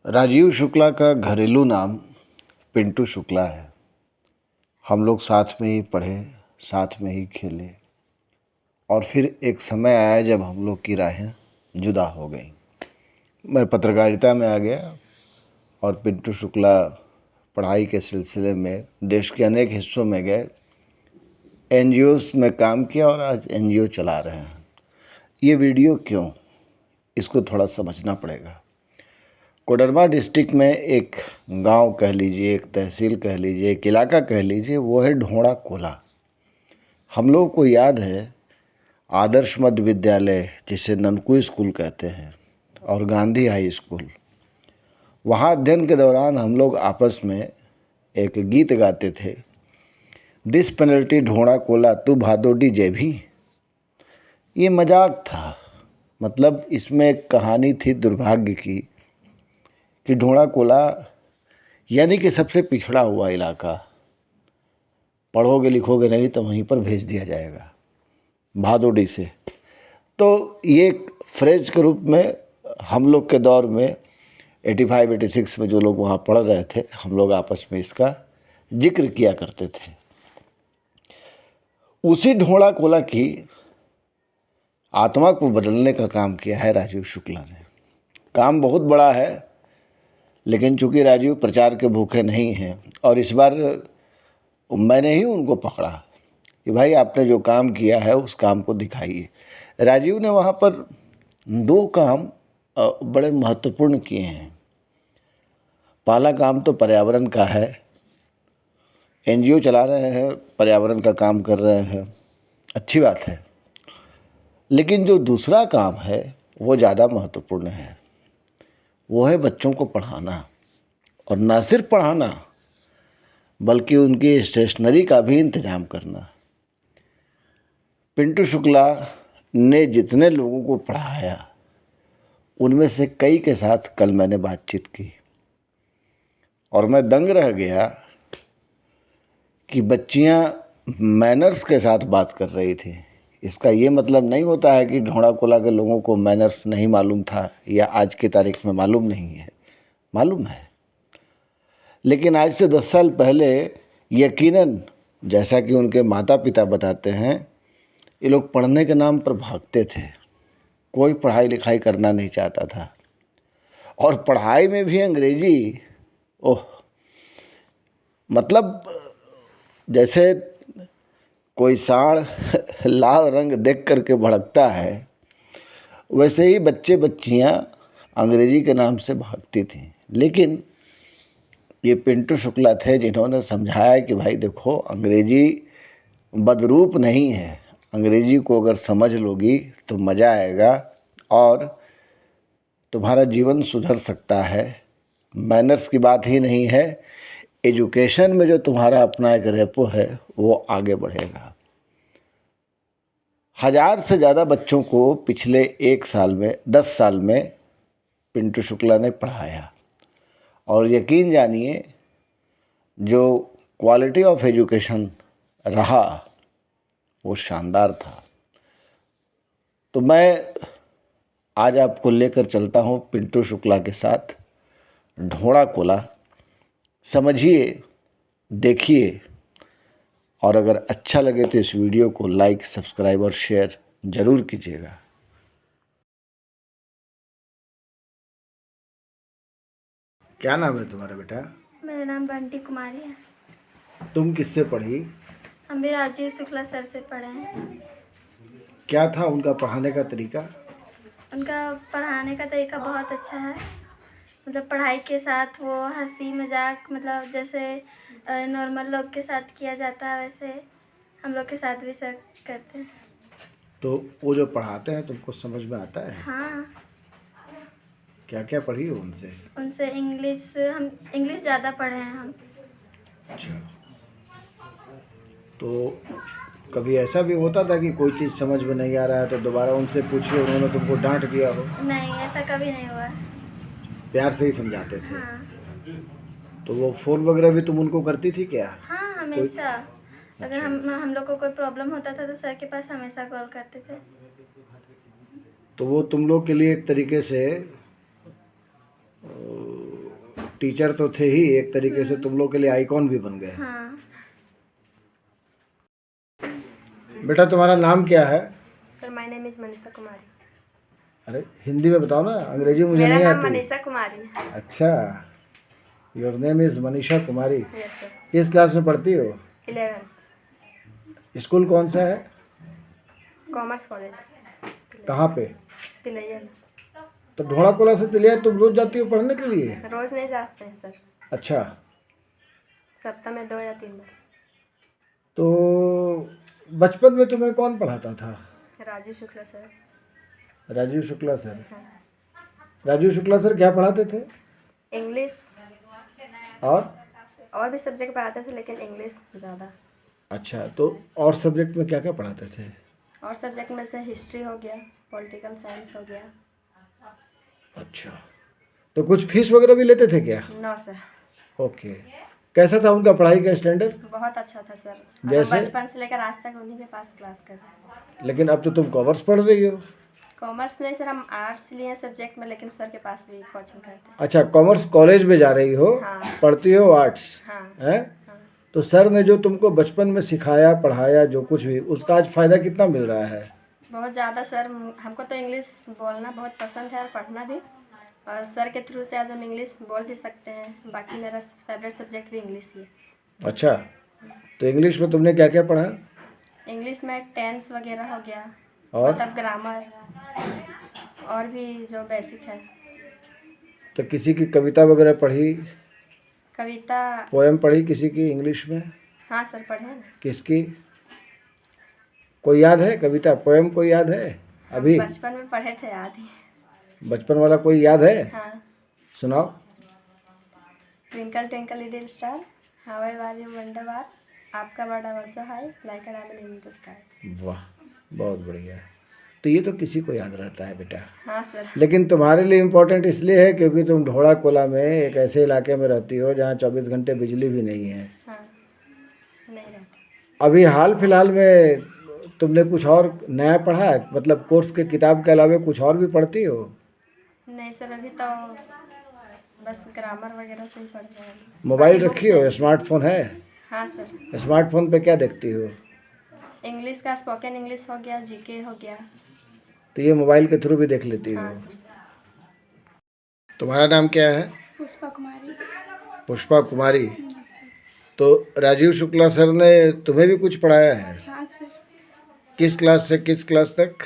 राजीव शुक्ला का घरेलू नाम पिंटू शुक्ला है। हम लोग साथ में ही पढ़े, साथ में ही खेले और फिर एक समय आया जब हम लोग की राहें जुदा हो गई। मैं पत्रकारिता में आ गया और पिंटू शुक्ला पढ़ाई के सिलसिले में देश के अनेक हिस्सों में गए, एनजीओस में काम किया और आज एनजीओ चला रहे हैं। ये वीडियो क्यों, इसको थोड़ा समझना पड़ेगा। कोडरमा डिस्ट्रिक्ट में एक गांव कह लीजिए, एक तहसील कह लीजिए, एक इलाका कह लीजिए, वो है ढोड़ा कोला। हम लोगों को याद है आदर्श मध्य विद्यालय, जिसे ननकू स्कूल कहते हैं, और गांधी हाई स्कूल। वहाँ अध्ययन के दौरान हम लोग आपस में एक गीत गाते थे, दिस पेनल्टी ढोड़ा कोला तू भादोडी जय भी। ये मजाक था, मतलब इसमें एक कहानी थी दुर्भाग्य की कि ढोड़ा कोला यानी कि सबसे पिछड़ा हुआ इलाका, पढ़ोगे लिखोगे नहीं तो वहीं पर भेज दिया जाएगा भादोडी से। तो ये एक फ्रेज के रूप में हम लोग के दौर में 85-86 में जो लोग वहाँ पढ़ रहे थे, हम लोग आपस में इसका जिक्र किया करते थे। उसी ढोड़ा कोला की आत्मा को बदलने का काम किया है राजीव शुक्ला ने। काम बहुत बड़ा है, लेकिन चूंकि राजीव प्रचार के भूखे नहीं हैं और इस बार मैंने ही उनको पकड़ा कि भाई आपने जो काम किया है उस काम को दिखाइए। राजीव ने वहाँ पर 2 काम बड़े महत्वपूर्ण किए हैं। पहला काम तो पर्यावरण का है, एनजीओ चला रहे हैं, पर्यावरण का काम कर रहे हैं, अच्छी बात है। लेकिन जो दूसरा काम है वो ज़्यादा महत्वपूर्ण है, वो है बच्चों को पढ़ाना, और ना सिर्फ पढ़ाना बल्कि उनकी स्टेशनरी का भी इंतजाम करना। पिंटू शुक्ला ने जितने लोगों को पढ़ाया उनमें से कई के साथ कल मैंने बातचीत की और मैं दंग रह गया कि बच्चियां मैनर्स के साथ बात कर रही थी। इसका ये मतलब नहीं होता है कि ढोड़ा कोला के लोगों को मैनर्स नहीं मालूम था या आज की तारीख में मालूम नहीं है, मालूम है। लेकिन आज से 10 साल पहले यकीनन, जैसा कि उनके माता पिता बताते हैं, ये लोग पढ़ने के नाम पर भागते थे। कोई पढ़ाई लिखाई करना नहीं चाहता था, और पढ़ाई में भी अंग्रेजी, ओह, मतलब जैसे कोई सांड लाल रंग देख करके भड़कता है, वैसे ही बच्चे बच्चियां अंग्रेजी के नाम से भागती थीं। लेकिन ये पिंटू शुक्ला थे जिन्होंने समझाया कि भाई देखो, अंग्रेजी बदरूप नहीं है, अंग्रेजी को अगर समझ लोगी तो मज़ा आएगा और तुम्हारा जीवन सुधर सकता है। मैनर्स की बात ही नहीं है, एजुकेशन में जो तुम्हारा अपना एक रेपो है वो आगे बढ़ेगा। 1000 से ज़्यादा बच्चों को पिछले 1 साल में, 10 साल में पिंटू शुक्ला ने पढ़ाया, और यकीन जानिए जो क्वालिटी ऑफ एजुकेशन रहा वो शानदार था। तो मैं आज आपको लेकर चलता हूँ पिंटू शुक्ला के साथ ढोड़ा कोला। समझिए, देखिए, और अगर अच्छा लगे तो इस वीडियो को लाइक, सब्सक्राइब और शेयर ज़रूर कीजिएगा। क्या नाम है तुम्हारा बेटा? मेरा नाम बंटी कुमारी है। तुम किससे पढ़ी? हम भी राजीव शुक्ला सर से पढ़े हैं। क्या था उनका पढ़ाने का तरीका? उनका पढ़ाने का तरीका बहुत अच्छा है। मतलब पढ़ाई के साथ वो हंसी मजाक, मतलब जैसे नॉर्मल लोग के साथ किया जाता है वैसे हम लोग के साथ भी सर करते हैं। तो वो जो पढ़ाते हैं तुमको समझ में आता है? हाँ, क्या क्या पढ़ी हो उनसे? उनसे इंग्लिश, हम इंग्लिश ज़्यादा पढ़े हैं हम। अच्छा, तो कभी ऐसा भी होता था कि कोई चीज़ समझ में नहीं आ रहा है तो दोबारा उनसे पूछिए, उन्होंने तुमको डांट दिया हो? नहीं, ऐसा कभी नहीं हुआ। प्यार से ही समझाते थे। हाँ तो वो फ़ोन वगैरह भी तुम उनको करती थी क्या? हाँ, हमेशा। अगर हम लोग को कोई प्रॉब्लम होता था तो सर के पास हमेशा कॉल करते थे। तो वो तुम लोग के लिए एक तरीके से टीचर तो थे ही, एक तरीके से तुम लोग के लिए आइकॉन भी बन गए। हाँ बेटा तुम्हारा नाम क्या है? Sir, my name is Manisha Kumari. अरे हिंदी में बताओ ना, अंग्रेजी मुझे मेरा नहीं नाम आती। मनीषा कुमारी है। अच्छा, your name is Manisha Kumari. Yes sir. किस क्लास में पढ़ती हो? 11th, स्कूल कौन सा है? कॉमर्स कॉलेज, कहाँ पे? तिलैया में। तो ढोड़ा कोला से तिलिया तुम रोज जाती हो पढ़ने के लिए? रोज़ नहीं जाते हैं सर, अच्छा, सप्ताह में 2 या 3 बार। तो बचपन में तुम्हें कौन पढ़ाता था? राजू शुक्ला सर। राजीव शुक्ला सर। हाँ। राजीव शुक्ला सर क्या पढ़ाते थे? इंग्लिश और भी सब्जेक्ट पढ़ाते थे, लेकिन इंग्लिश ज़्यादा। अच्छा, तो और सब्जेक्ट में क्या क्या पढ़ाते थे? और सब्जेक्ट में से हिस्ट्री हो गया, पॉलिटिकल साइंस हो गया। अच्छा, तो कुछ फीस वगैरह भी लेते थे क्या? No sir. ओके, कैसा था उनका पढ़ाई का स्टैंडर्ड? बहुत अच्छा था सर। हम जैसे? बचपन से लेकर आज तक उन्हीं के पास क्लास कर रहे हैं। लेकिन अब तो तुम कॉमर्स पढ़ रही हो। कॉमर्स नहीं सर, हम आर्ट्स लिए सब्जेक्ट में, लेकिन सर के पास भी कोचिंग करते हैं। अच्छा, कॉमर्स कॉलेज में जा रही हो? हाँ। पढ़ती हो आर्ट्स? हाँ हैं? हाँ। तो सर ने जो तुमको बचपन में सिखाया पढ़ाया जो कुछ भी, उसका आज फ़ायदा कितना मिल रहा है? बहुत ज़्यादा सर। हमको तो इंग्लिश बोलना बहुत पसंद है और पढ़ना भी, और सर के थ्रू से आज हम इंग्लिश बोल भी सकते हैं। बाकी मेरा फेवरेट सब्जेक्ट भी इंग्लिश ही है। अच्छा, तो इंग्लिश में तुमने क्या क्या पढ़ा? इंग्लिश में टेंस वगैरह हो गया, और? मतलब ग्रामर, और भी जो बेसिक है। तो किसी की कविता वगैरह पढ़ी? कविता? पोएम पढ़ी किसी की इंग्लिश में? हाँ सर, पढ़े ना। किसकी? कोई याद है कविता पोएम कोई याद है अभी? बचपन में पढ़े थे, याद ही। बचपन वाला कोई याद है? हाँ। सुनाओ। Twinkle twinkle little star, how I were you wonder bar, आपका बड़ा वर्षो high like a diamond in the sky. वाह, बहुत बढ़िया। तो ये तो किसी को याद रहता है बेटा। हाँ सर। लेकिन तुम्हारे लिए इम्पोर्टेंट इसलिए है क्योंकि तुम ढोड़ा कोला में एक ऐसे इलाके में रहती हो जहाँ 24 घंटे बिजली भी नहीं है। हाँ, नहीं रहती। अभी हाल फिलहाल में तुमने कुछ और नया पढ़ा है? मतलब कोर्स के किताब के अलावा कुछ और भी पढ़ती हो? नहीं सर, अभी तो बस ग्रामर वगैरह से ही पढ़ रहे हैं। मोबाइल बाकी रखी बुक हो? से। स्मार्टफोन है? हाँ सर। स्मार्टफोन पे क्या देखती हो? इंग्लिश का स्पोकन इंग्लिश हो गया, जीके हो गया। तो ये मोबाइल के थ्रू भी देख लेती हो? हाँ सर। तुम्हारा नाम क्या है? पुष्पा कुमारी। पुष्पा कुमारी। तो राजीव शुक्ला सर ने तुम्हें भी कुछ पढ़ाया है? हाँ सर। किस क्लास से किस क्लास तक?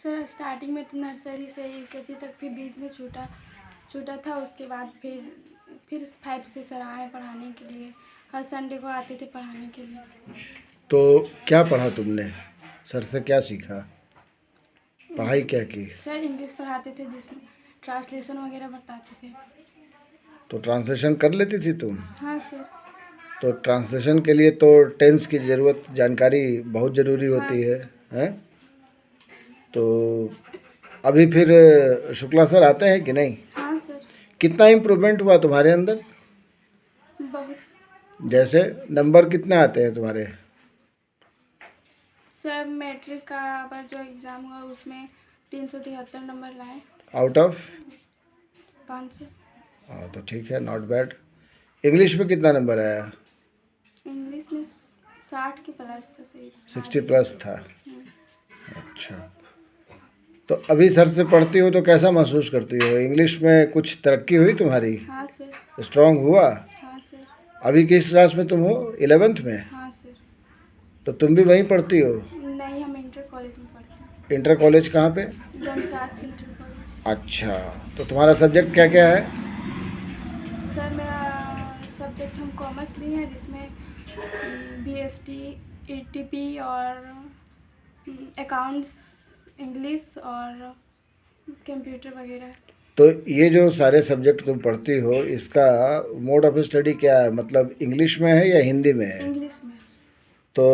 सर स्टार्टिंग में तो नर्सरी से यूकेजी तक, फिर बीच में छूटा था। उसके बाद फिर 5 से सर आए पढ़ाने के लिए। हर संडे को आते थे पढ़ाने के लिए। तो क्या पढ़ा तुमने? सर से क्या सीखा? पढ़ाई क्या की? सर इंग्लिश पढ़ाते थे, जिसमें ट्रांसलेशन वगैरह बताते थे। तो ट्रांसलेशन कर लेती थी तुम? हाँ सर। तो ट्रांसलेशन के लिए तो टेंस की ज़रूरत जानकारी बहुत ज़रूरी होती है, हैं? तो अभी फिर शुक्ला सर आते हैं कि नहीं? हाँ सर। कितना इम्प्रूवमेंट हुआ तुम्हारे अंदर? बहुत। जैसे नंबर कितने आते हैं तुम्हारे? सर मैट्रिक का पर जो एग्ज़ाम हुआ उसमें 373 नंबर लाए। Out of? 500। हाँ, तो ठीक है, नॉट बैड। इंग्लिश में कितना नंबर आया? इंग्लिश में 60 के प्लस था सही। 60 प्लस था। अच्छा, तो अभी सर से पढ़ती हो तो कैसा महसूस करती हो? इंग्लिश में कुछ तरक्की हुई तुम्हारी? हाँ सर। स्ट्रांग हुआ? हाँ सर। अभी किस क्लास में तुम हो? 11th में? हाँ सर। तो तुम भी वहीं पढ़ती हो? नहीं, हम इंटर कॉलेज में पढ़ते हैं। इंटर कॉलेज कहाँ पे? गमसात इंटर कॉलेज। अच्छा, तो तुम्हारा सब्जेक्ट क्या क्या है? सर मेरा सब्जेक्ट हम कॉमर्स लिए हैं, जिसमें BST, ETP और अकाउंट्स, इंग्लिश और कंप्यूटर वगैरह। तो ये जो सारे सब्जेक्ट तुम पढ़ती हो इसका मोड ऑफ स्टडी क्या है? मतलब इंग्लिश में है या हिंदी में है? इंग्लिश में। तो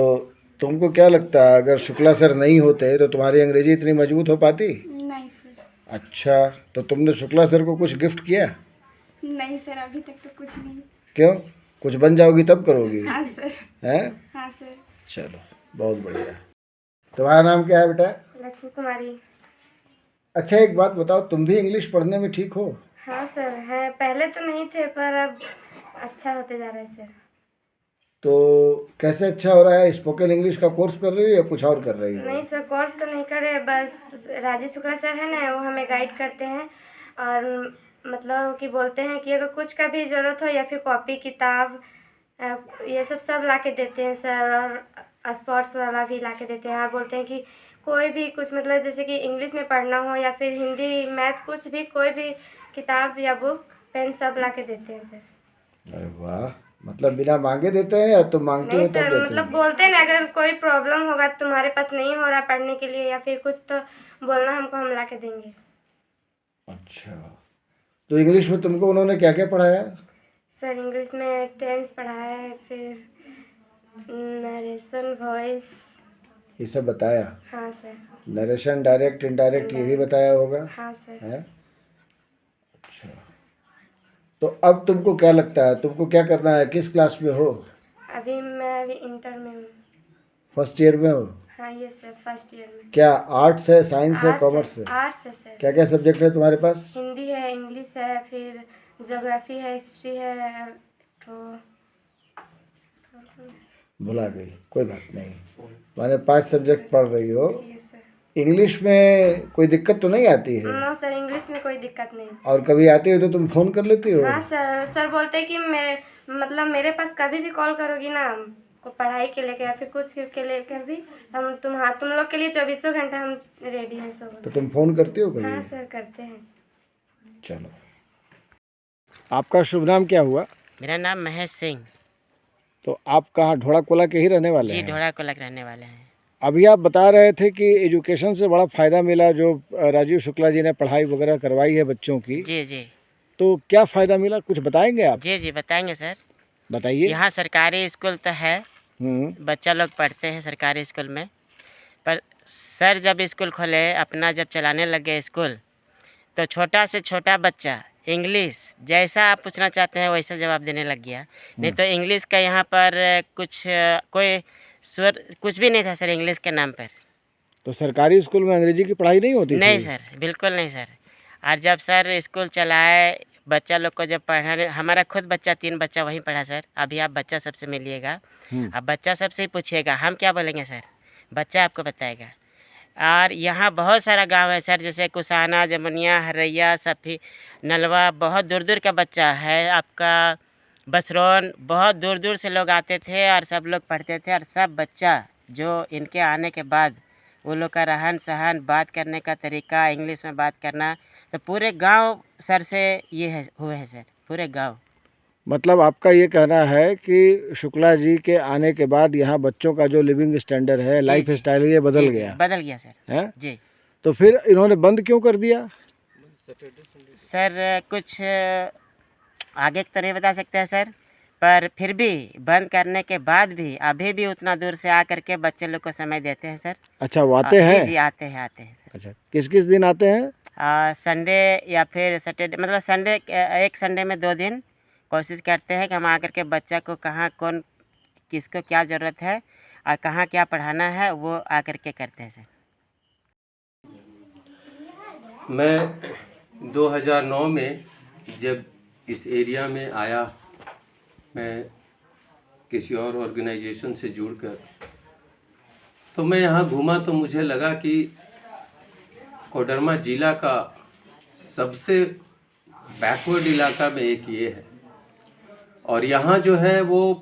तुमको क्या लगता है अगर शुक्ला सर नहीं होते तो तुम्हारी अंग्रेजी इतनी मजबूत हो पाती? नहीं सर। अच्छा, तो तुमने शुक्ला सर को कुछ गिफ्ट किया? नहीं सर, अभी तक तो कुछ नहीं। क्यों? कुछ बन जाओगी तब करोगी? हाँ सर। हैं? हाँ सर। चलो, बहुत बढ़िया। तुम्हारा नाम क्या है बेटा? लक्ष्मी कुमारी। अच्छा, एक बात बताओ, तुम भी इंग्लिश पढ़ने में ठीक हो? हाँ सर है, पहले तो नहीं थे पर अब अच्छा होते जा रहा है सर। तो कैसे अच्छा हो रहा है? स्पोकन इंग्लिश का कोर्स कर रही हो या कुछ और कर रही हो? नहीं सर, कोर्स तो नहीं करे, बस राजीव शुक्ला सर है ना, वो हमें गाइड करते हैं और मतलब कि बोलते हैं कि अगर कुछ का भी ज़रूरत हो या फिर कॉपी किताब ये सब ला के देते हैं सर, और स्पोर्ट्स वाला भी ला के देते हैं, और बोलते हैं कि कोई भी कुछ मतलब जैसे कि इंग्लिश में पढ़ना हो या फिर हिंदी मैथ कुछ भी, कोई भी किताब या बुक पेन सब ला के देते हैं सर। अरे वाह, मतलब बिना मांगे देते हैं या तुम मांगते नहीं हो तब सर, देते मतलब हैं? बोलते हैं ना, अगर कोई प्रॉब्लम होगा तुम्हारे पास नहीं हो रहा पढ़ने के लिए या फिर कुछ, तो बोलना हमको, हम ला के देंगे। अच्छा, तो इंग्लिश में तुमको उन्होंने क्या क्या पढ़ाया? सर इंग्लिश में टेंस पढ़ाया है, फिर नरेशन, वॉइस। ये सब बताया? हाँ सर। नरेशन, डायरेक्ट, इनडायरेक्ट, ये भी बताया होगा? हाँ सर। है। अच्छा, तो अब तुमको क्या लगता है, तुमको क्या करना है? किस क्लास में हो? अभी इंटर में हूँ। फर्स्ट ईयर में हो? हाँ ये सर, फर्स्ट ईयर में। क्या आर्ट्स है, साइंस है, कॉमर्स है? आर्ट्स है सर। क्या क्या सब्जेक्ट है तुम्हारे पास? हिंदी है, इंग्लिश है, फिर ज्योग्राफी है, हिस्ट्री है, तो भुला गई, कोई बात नहीं। माने 5 सब्जेक्ट पढ़ रही हो। ये सर। इंग्लिश में कोई दिक्कत तो नहीं आती है? नो सर, इंग्लिश में कोई दिक्कत नहीं। और कभी आती हो तो तुम फ़ोन कर लेती हो? हाँ सर, सर बोलते हैं कि मेरे पास कभी भी कॉल करोगी ना, को पढ़ाई के लेकर या फिर कुछ के लेकर भी, हम तुम लोग के लिए 24 घंटा हम रेडी हैं सब। तो तुम फ़ोन करती हो कभी? हाँ सर, करते हैं। चलो, आपका शुभ नाम क्या हुआ? मेरा नाम महेश सिंह। तो आप कहाँ, ढोड़ा कोला के ही रहने वाले जी, हैं? ढोड़ा कोलक रहने वाले हैं। अभी आप बता रहे थे कि एजुकेशन से बड़ा फ़ायदा मिला, जो राजीव शुक्ला जी ने पढ़ाई वगैरह करवाई है बच्चों की। जी जी तो क्या फ़ायदा मिला, कुछ बताएंगे आप? जी जी बताएंगे सर। बताइए। यहाँ सरकारी स्कूल तो है, बच्चा बच्चा लोग पढ़ते हैं सरकारी स्कूल में, पर सर जब स्कूल खोले, अपना जब चलाने लगे स्कूल, तो छोटा से छोटा बच्चा इंग्लिश जैसा आप पूछना चाहते हैं वैसा जवाब देने लग गया। नहीं तो इंग्लिश का यहाँ पर कुछ कोई स्वर कुछ भी नहीं था सर इंग्लिश के नाम पर। तो सरकारी स्कूल में अंग्रेजी की पढ़ाई नहीं होती नहीं थी? सर, बिल्कुल नहीं सर। और जब सर स्कूल चलाए, बच्चा लोग को जब पढ़ाने, हमारा खुद बच्चा 3 बच्चा वहीं पढ़ा सर। अभी आप बच्चा सबसे मिलिएगा, अब बच्चा सबसे ही पूछिएगा, हम क्या बोलेंगे सर, बच्चा आपको बताएगा। और यहाँ बहुत सारा गांव है सर, जैसे कुसाना, जमुनिया, हरैया, सफी, नलवा, बहुत दूर दूर का बच्चा है आपका, बसरौन, बहुत दूर दूर से लोग आते थे और सब लोग पढ़ते थे। और सब बच्चा जो इनके आने के बाद वो लोग का रहन सहन, बात करने का तरीका, इंग्लिश में बात करना, तो पूरे गांव सर से ये है हुए हैं सर, पूरे गांव। मतलब आपका ये कहना है कि शुक्ला जी के आने के बाद यहाँ बच्चों का जो लिविंग स्टैंडर्ड है, लाइफ स्टाइल है, ये बदल जी, गया? बदल गया सर। है? जी तो फिर इन्होंने बंद क्यों कर दिया? सर, कुछ आगे तो नहीं बता सकते हैं सर, पर फिर भी बंद करने के बाद भी अभी भी उतना दूर से आकर के बच्चे लोग को समय देते हैं सर। अच्छा, वो आते हैं? जी जी आते हैं सर। अच्छा, किस किस दिन आते हैं? संडे या फिर सैटरडे, मतलब संडे, एक संडे में 2 दिन कोशिश करते हैं कि हम आकर के बच्चा को कहाँ कौन किसको क्या ज़रूरत है और कहाँ क्या पढ़ाना है वो आकर के करते हैं सर। मैं 2009 में जब इस एरिया में आया, मैं किसी और ऑर्गेनाइजेशन से जुड़कर, तो मैं यहाँ घूमा तो मुझे लगा कि कोडरमा ज़िला का सबसे बैकवर्ड इलाका में एक ये है। और यहाँ जो है वो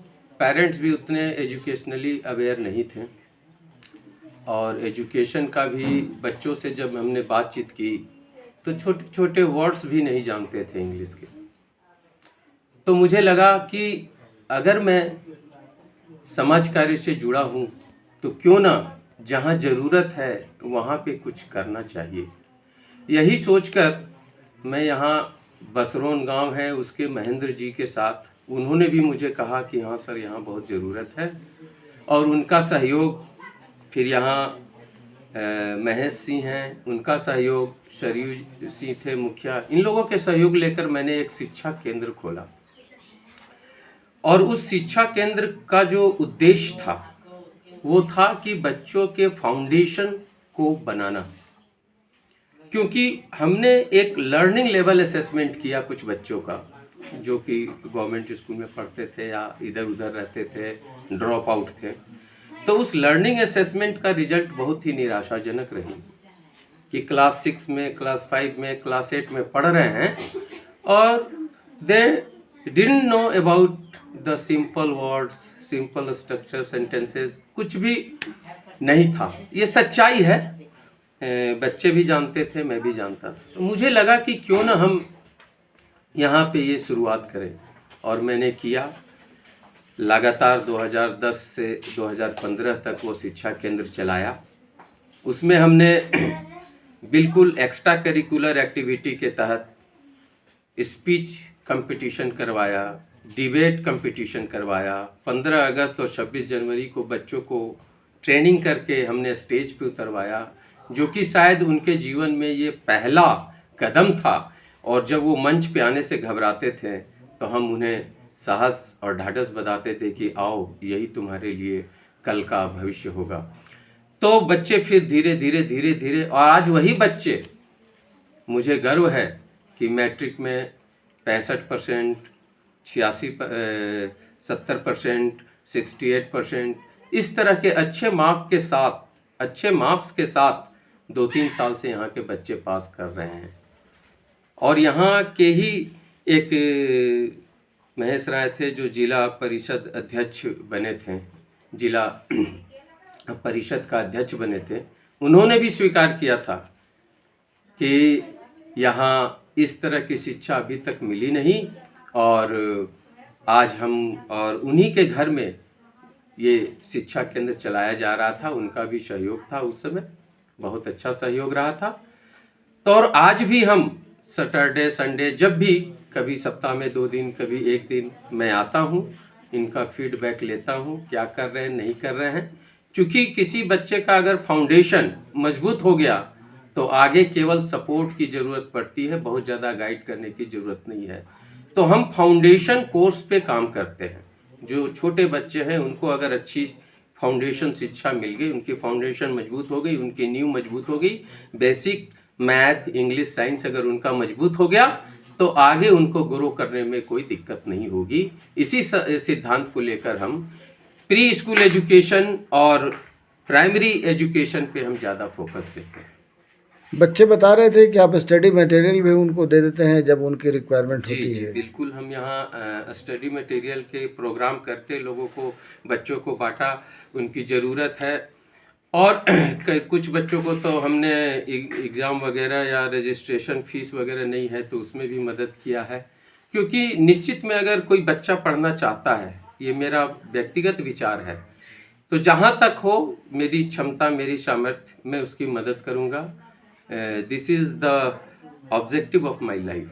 पेरेंट्स भी उतने एजुकेशनली अवेयर नहीं थे, और एजुकेशन का भी बच्चों से जब हमने बातचीत की तो छोटे छोटे वर्ड्स भी नहीं जानते थे इंग्लिश के। तो मुझे लगा कि अगर मैं समाज कार्य से जुड़ा हूँ तो क्यों ना जहाँ ज़रूरत है वहाँ पे कुछ करना चाहिए। यही सोचकर मैं यहाँ बसरौन गांव है उसके महेंद्र जी के साथ, उन्होंने भी मुझे कहा कि हाँ सर यहाँ बहुत ज़रूरत है, और उनका सहयोग, फिर यहाँ महेश सिंह हैं, उनका सहयोग, शरीर सिंह थे मुखिया, इन लोगों के सहयोग लेकर मैंने एक शिक्षा केंद्र खोला। और उस शिक्षा केंद्र का जो उद्देश्य था वो था कि बच्चों के फाउंडेशन को बनाना, क्योंकि हमने एक लर्निंग लेवल असेसमेंट किया कुछ बच्चों का जो कि गवर्नमेंट स्कूल में पढ़ते थे या इधर उधर रहते थे, ड्रॉप आउट थे। तो उस लर्निंग असेसमेंट का रिजल्ट बहुत ही निराशाजनक रही कि क्लास 6 में, क्लास 5 में, क्लास 8 में पढ़ रहे हैं और they didn't know about the simple words, simple structure, sentences, कुछ भी नहीं था। ये सच्चाई है, बच्चे भी जानते थे, मैं भी जानता था। तो मुझे लगा कि क्यों ना हम यहाँ पे ये शुरुआत करें, और मैंने किया। लगातार 2010 से 2015 तक वो शिक्षा केंद्र चलाया। उसमें हमने बिल्कुल एक्स्ट्रा करिकुलर एक्टिविटी के तहत स्पीच कंपटीशन करवाया, डिबेट कंपटीशन करवाया। 15 अगस्त और 26 जनवरी को बच्चों को ट्रेनिंग करके हमने स्टेज पे उतरवाया, जो कि शायद उनके जीवन में ये पहला कदम था। और जब वो मंच पे आने से घबराते थे तो हम उन्हें साहस और ढाढ़स बताते थे कि आओ, यही तुम्हारे लिए कल का भविष्य होगा। तो बच्चे फिर धीरे धीरे और आज वही बच्चे, मुझे गर्व है कि मैट्रिक में 65%, 70%, 68%, इस तरह के अच्छे मार्क्स के साथ 2-3 साल से यहाँ के बच्चे पास कर रहे हैं। और यहाँ के ही एक महेश राय थे जो जिला परिषद अध्यक्ष बने थे, जिला परिषद का अध्यक्ष बने थे। उन्होंने भी स्वीकार किया था कि यहाँ इस तरह की शिक्षा अभी तक मिली नहीं, और आज हम और उन्हीं के घर में ये शिक्षा केंद्र चलाया जा रहा था। उनका भी सहयोग था, उस समय बहुत अच्छा सहयोग रहा था। तो और आज भी हम सैटरडे संडे जब भी, कभी सप्ताह में 2 दिन, कभी 1 दिन मैं आता हूँ, इनका फीडबैक लेता हूँ, क्या कर रहे हैं, नहीं कर रहे हैं। क्योंकि किसी बच्चे का अगर फाउंडेशन मजबूत हो गया तो आगे केवल सपोर्ट की ज़रूरत पड़ती है, बहुत ज़्यादा गाइड करने की ज़रूरत नहीं है। तो हम फाउंडेशन कोर्स पे काम करते हैं। जो छोटे बच्चे हैं उनको अगर अच्छी फाउंडेशन शिक्षा मिल गई, उनकी फाउंडेशन मजबूत हो गई, उनकी नींव मजबूत हो गई, बेसिक मैथ, इंग्लिश, साइंस अगर उनका मजबूत हो गया तो आगे उनको ग्रो करने में कोई दिक्कत नहीं होगी। इसी सिद्धांत को लेकर हम प्री स्कूल एजुकेशन और प्राइमरी एजुकेशन पे हम ज़्यादा फोकस देते हैं। बच्चे बता रहे थे कि आप स्टडी मटेरियल भी उनको दे देते हैं जब उनकी रिक्वायरमेंट होती जी है। बिल्कुल, हम यहाँ स्टडी मटेरियल के प्रोग्राम करते, लोगों को, बच्चों को बांटा, उनकी ज़रूरत है। और कुछ बच्चों को तो हमने एग्ज़ाम वगैरह या रजिस्ट्रेशन फ़ीस वगैरह नहीं है तो उसमें भी मदद किया है। क्योंकि निश्चित में अगर कोई बच्चा पढ़ना चाहता है, ये मेरा व्यक्तिगत विचार है, तो जहाँ तक हो मेरी क्षमता, मेरी सामर्थ्य, मैं उसकी मदद करूँगा। This is the objective of my life.